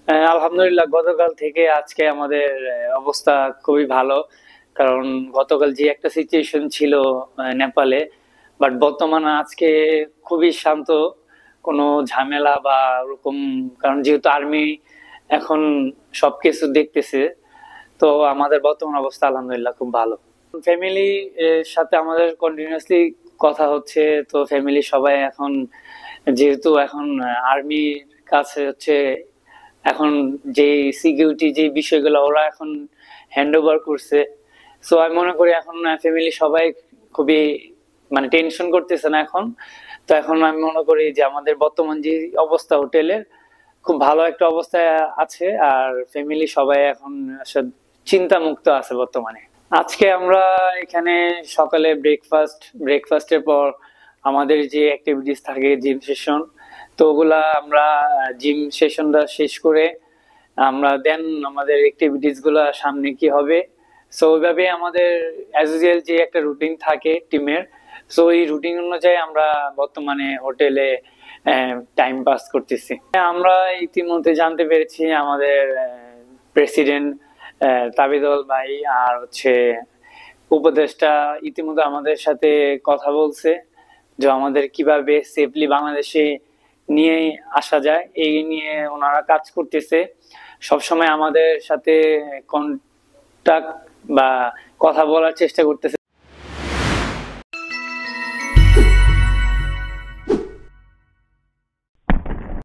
আলহামদুলিল্লাহ, গতকাল থেকে আজকে আমাদের অবস্থা খুবই ভালো। কারণ গতকাল যে একটা সিচুয়েশন ছিল নেপালে, বাট বর্তমানে আজকে খুবই শান্ত, কোনো ঝামেলা বা ওরকম। কারণ যেহেতু আর্মি এখন সবকিছু দেখতেছে, তো আমাদের বর্তমান অবস্থা আলহামদুলিল্লাহ খুব ভালো। ফ্যামিলি সাথে আমাদের কন্টিনিউয়াসলি কথা হচ্ছে। তো ফ্যামিলি সবাই এখন, যেহেতু এখন আর্মির কাছে হচ্ছে এখন যে সিকিউরিটি যে বিষয়গুলো ওরা এখন হ্যান্ড ওভার করছে। সো আমি মনে করি এখন ফ্যামিলি সবাই খুবই মানে টেনশন করতেছে না এখন। তো এখন আমি মনে করি যে আমাদের বর্তমান যে অবস্থা হোটেলের, খুব ভালো একটা অবস্থায় আছে। আর ফ্যামিলি সবাই এখন চিন্তা মুক্ত আছে বর্তমানে। আজকে আমরা এখানে সকালে ব্রেকফাস্টের পর আমাদের যে অ্যাক্টিভিটিস থাকে, জিম সেশন, তো ওগুলা আমরা জিম সেশনটা শেষ করে আমরা দেন আমাদের অ্যাক্টিভিটিস গুলা সামনে কি হবে। সো ওইভাবে আমাদের অ্যাজ ইউজুয়াল যে একটা রুটিন থাকে টিমের, সো এই রুটিন অনুযায়ী আমরা বর্তমানে হোটেলে টাইম পাস করতেছি। আমরা ইতিমধ্যে জানতে পেরেছি আমাদের প্রেসিডেন্ট তাবিদুল ভাই আর হচ্ছে উপদেষ্টা ইতিমধ্যে আমাদের সাথে কথা বলছে যে আমাদের কিভাবে সেফলি বাংলাদেশে নিয়ে আসা যায়, এই নিয়ে ওনারা কাজ করতেছে। সবসময় আমাদের সাথে কন্টাক্ট বা কথা বলার চেষ্টা করতেছে।